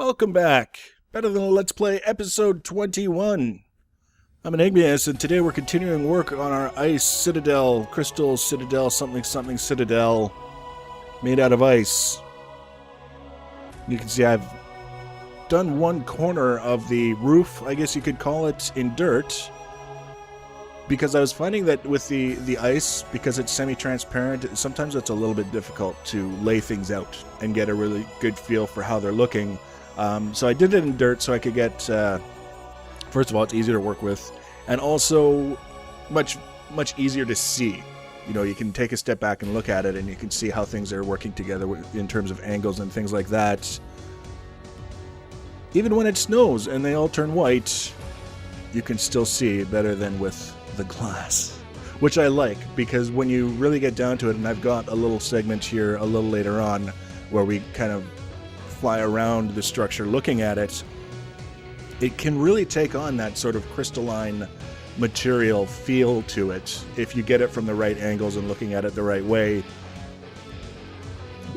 Welcome back. Better Than a Let's Play, episode 21. I'm Enigmius, and today we're continuing work on our ice Citadel, crystal Citadel, something Citadel, made out of ice. You can see I've done one corner of the roof, I guess you could call it, in dirt. Because I was finding that with the ice, because it's semi-transparent, sometimes it's a little bit difficult to lay things out and get a really good feel for how they're looking. So I did it in dirt so I could get, first of all, it's easier to work with, and also much easier to see. You know, you can take a step back and look at it, and you can see how things are working together in terms of angles and things like that. Even when it snows and they all turn white, you can still see better than with the glass, which I like, because when you really get down to it, and I've got a little segment here a little later on where we kind of fly around the structure looking at it, it can really take on that sort of crystalline material feel to it if you get it from the right angles and looking at it the right way.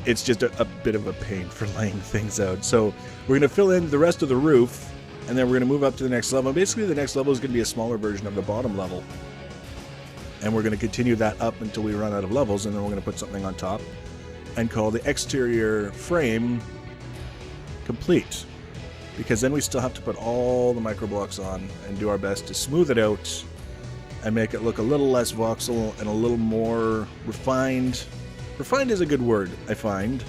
It's just a bit of a pain for laying things out. So we're going to fill in the rest of the roof, and then we're going to move up to the next level. Basically, the next level is going to be a smaller version of the bottom level. And we're going to continue that up until we run out of levels, and then we're going to put something on top and call the exterior frame complete. Because then we still have to put all the microblocks on and do our best to smooth it out and make it look a little less voxel and a little more refined. Refined is a good word, I find.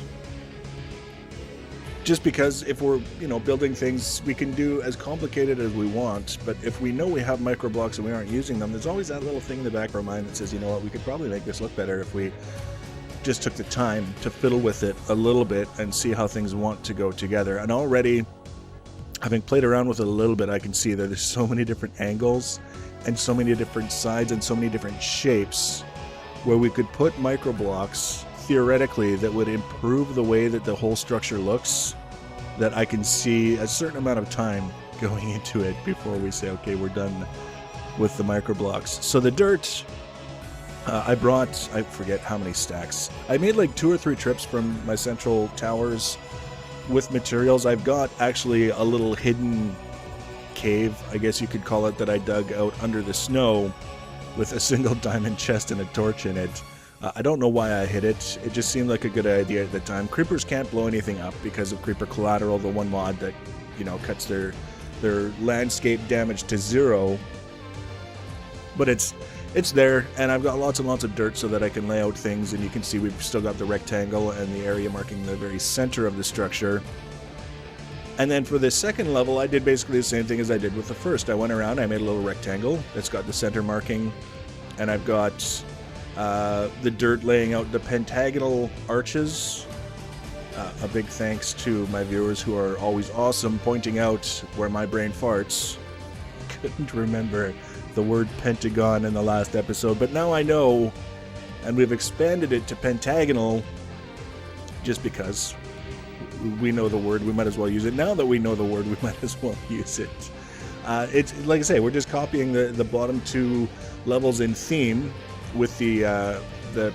Just because if we're, building things, we can do as complicated as we want, but if we know we have microblocks and we aren't using them, there's always that little thing in the back of our mind that says, you know what, we could probably make this look better if we just took the time to fiddle with it a little bit and see how things want to go together. And already, having played around with it a little bit, I can see that there's so many different angles and so many different sides and so many different shapes where we could put microblocks, theoretically, that would improve the way that the whole structure looks, that I can see a certain amount of time going into it before we say, okay, we're done with the microblocks. So the dirt, I forget how many stacks. I made like 2 or 3 trips from my central towers with materials. I've got actually a little hidden cave, I guess you could call it, that I dug out under the snow with a single diamond chest and a torch in it. I don't know why I hid it. It just seemed like a good idea at the time. Creepers can't blow anything up because of Creeper Collateral, the one mod that, cuts their landscape damage to 0. But it's there, and I've got lots and lots of dirt so that I can lay out things, and you can see we've still got the rectangle and the area marking the very center of the structure. And then for the second level, I did basically the same thing as I did with the first. I went around, I made a little rectangle that's got the center marking, and I've got the dirt laying out the pentagonal arches. A big thanks to my viewers who are always awesome, pointing out where my brain farts. Couldn't remember the word pentagon in the last episode, but now I know, and we've expanded it to pentagonal just because we know the word, we might as well use it. Now that we know the word, we might as well use it. It's like I say, we're just copying the bottom 2 levels in theme, with the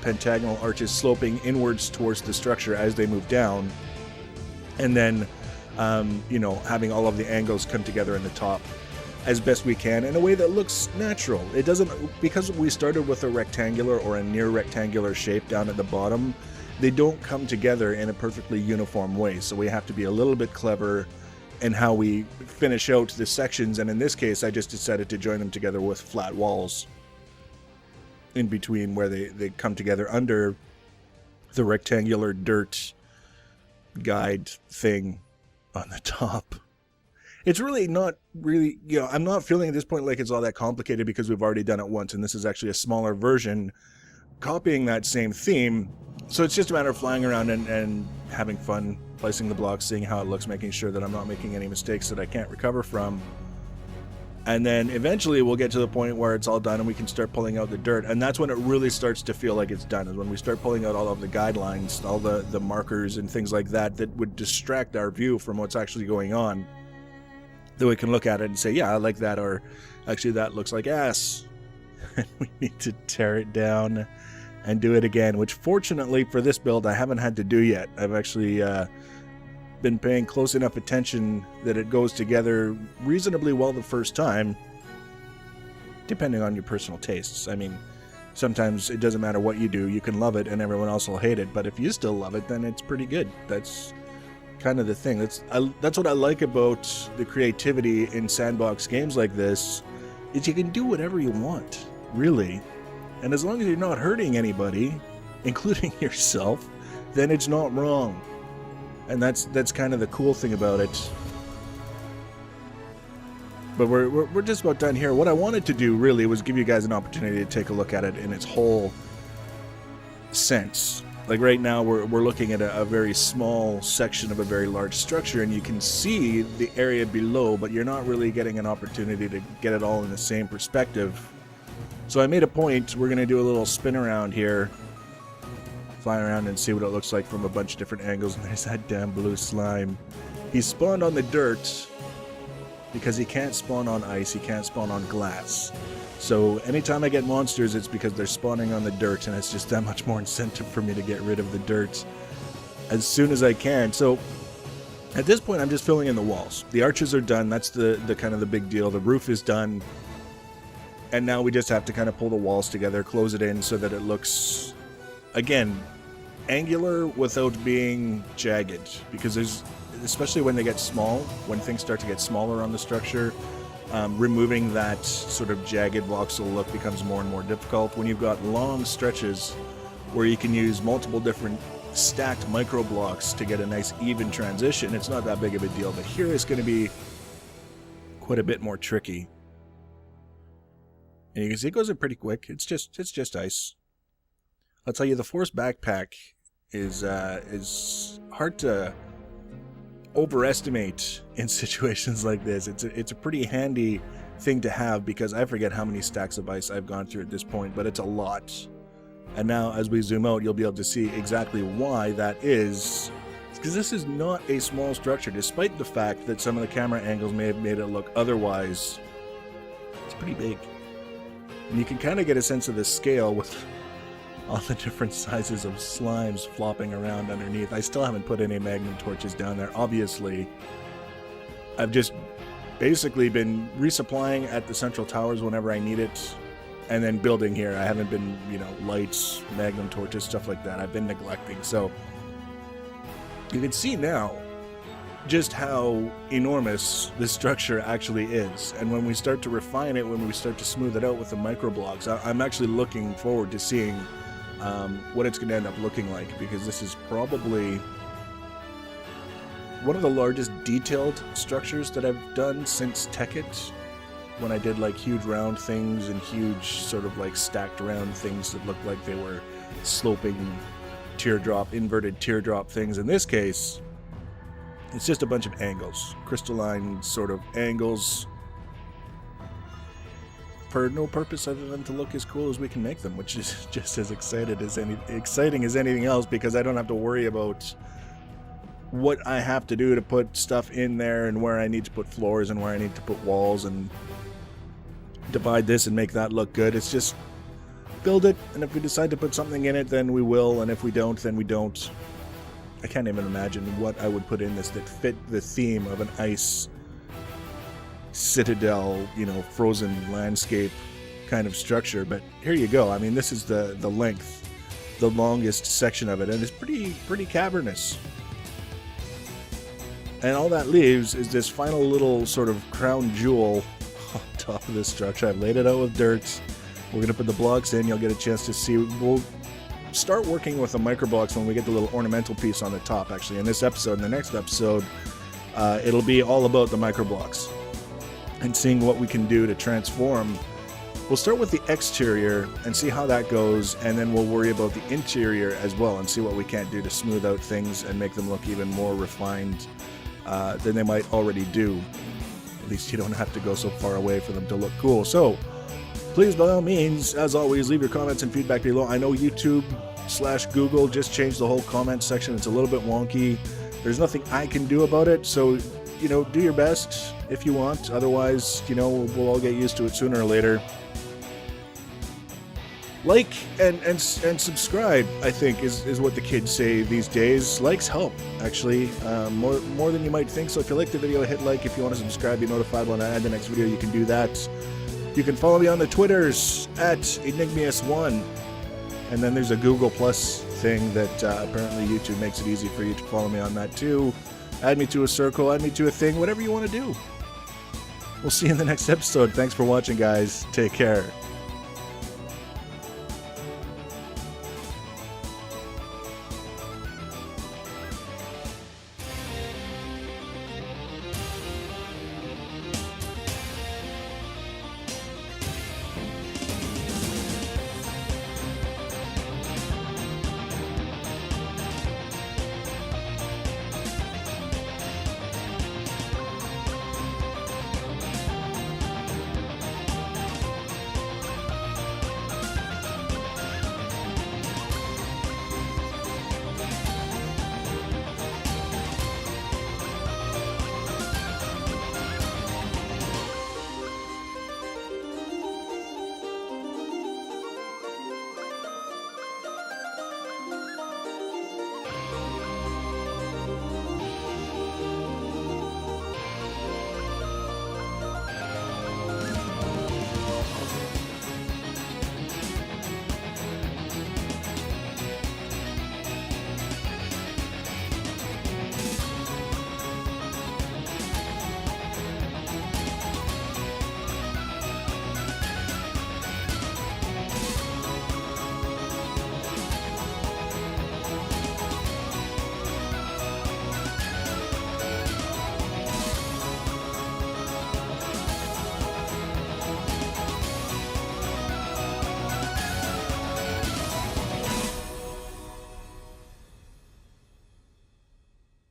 pentagonal arches sloping inwards towards the structure as they move down, and then having all of the angles come together in the top as best we can in a way that looks natural. It doesn't, because we started with a rectangular or a near rectangular shape down at the bottom, they don't come together in a perfectly uniform way, so we have to be a little bit clever in how we finish out the sections, and in this case I just decided to join them together with flat walls in between where they come together under the rectangular dirt guide thing on the top. It's really not really, I'm not feeling at this point like it's all that complicated because we've already done it once, and this is actually a smaller version copying that same theme. So it's just a matter of flying around and having fun, placing the blocks, seeing how it looks, making sure that I'm not making any mistakes that I can't recover from. And then eventually we'll get to the point where it's all done and we can start pulling out the dirt. And that's when it really starts to feel like it's done, is when we start pulling out all of the guidelines, all the markers and things like that that would distract our view from what's actually going on. Then we can look at it and say, yeah, I like that, or actually that looks like ass. And we need to tear it down and do it again, which fortunately for this build I haven't had to do yet. I've actually been paying close enough attention that it goes together reasonably well the first time, depending on your personal tastes. I mean, sometimes it doesn't matter what you do, you can love it and everyone else will hate it, but if you still love it, then it's pretty good. That's kind of the thing. That's what I like about the creativity in sandbox games like this, is you can do whatever you want, really. And as long as you're not hurting anybody, including yourself, then it's not wrong. And that's kind of the cool thing about it. But we're just about done here. What I wanted to do really was give you guys an opportunity to take a look at it in its whole sense. Like right now we're looking at a very small section of a very large structure, and you can see the area below, but you're not really getting an opportunity to get it all in the same perspective. So I made a point, we're going to do a little spin around here, fly around and see what it looks like from a bunch of different angles. And there's that damn blue slime. He spawned on the dirt because he can't spawn on ice, he can't spawn on glass. So anytime I get monsters, it's because they're spawning on the dirt, and it's just that much more incentive for me to get rid of the dirt as soon as I can. So at this point, I'm just filling in the walls. The arches are done. That's the kind of the big deal. The roof is done. And now we just have to kind of pull the walls together, close it in so that it looks, again, angular without being jagged. Because there's, especially when they get small, when things start to get smaller on the structure, removing that sort of jagged voxel look becomes more and more difficult. When you've got long stretches where you can use multiple different stacked microblocks to get a nice even transition, it's not that big of a deal. But here it's going to be quite a bit more tricky. And you can see it goes in pretty quick. It's just ice. I'll tell you, the Force backpack is hard to overestimate in situations like this. It's a pretty handy thing to have, because I forget how many stacks of ice I've gone through at this point, but it's a lot. And now as we zoom out, you'll be able to see exactly why that is, because this is not a small structure, despite the fact that some of the camera angles may have made it look otherwise. It's pretty big. And you can kind of get a sense of the scale with all the different sizes of slimes flopping around underneath. I still haven't put any magnum torches down there. Obviously, I've just basically been resupplying at the central towers whenever I need it, and then building here. I haven't been, lights, magnum torches, stuff like that. I've been neglecting. So you can see now just how enormous this structure actually is. And when we start to refine it, when we start to smooth it out with the microblocks, I'm actually looking forward to seeing what it's going to end up looking like, because this is probably one of the largest detailed structures that I've done since Tekkit, when I did like huge round things and huge sort of like stacked round things that looked like they were sloping teardrop, inverted teardrop things. In this case, it's just a bunch of angles, crystalline sort of angles, for no purpose other than to look as cool as we can make them, which is just as exciting as anything else, because I don't have to worry about what I have to do to put stuff in there, and where I need to put floors and where I need to put walls and divide this and make that look good. It's just build it, and if we decide to put something in it, then we will, and if we don't, then we don't. I can't even imagine what I would put in this that fit the theme of an ice citadel, frozen landscape kind of structure. But here you go. I mean, this is the length, the longest section of it, and it's pretty cavernous. And all that leaves is this final little sort of crown jewel on top of this structure. I've laid it out with dirt. We're going to put the blocks in. You'll get a chance to see. We'll start working with the microblocks when we get the little ornamental piece on the top, actually. In this episode, in the next episode, it'll be all about the microblocks and seeing what we can do to transform. We'll start with the exterior and see how that goes, and then we'll worry about the interior as well and see what we can't do to smooth out things and make them look even more refined than they might already do. At least you don't have to go so far away for them to look cool. So please, by all means, as always, leave your comments and feedback below. I know YouTube/Google just changed the whole comment section. It's a little bit wonky. There's nothing I can do about it, so, do your best if you want. Otherwise, we'll all get used to it sooner or later. Like and subscribe, I think, is what the kids say these days. Likes help, actually, more than you might think. So if you like the video, hit like. If you want to subscribe, be notified when I add the next video, you can do that. You can follow me on the Twitters at Enigmius1. And then there's a Google Plus thing that apparently YouTube makes it easy for you to follow me on that too. Add me to a circle, add me to a thing, whatever you want to do. We'll see you in the next episode. Thanks for watching, guys. Take care.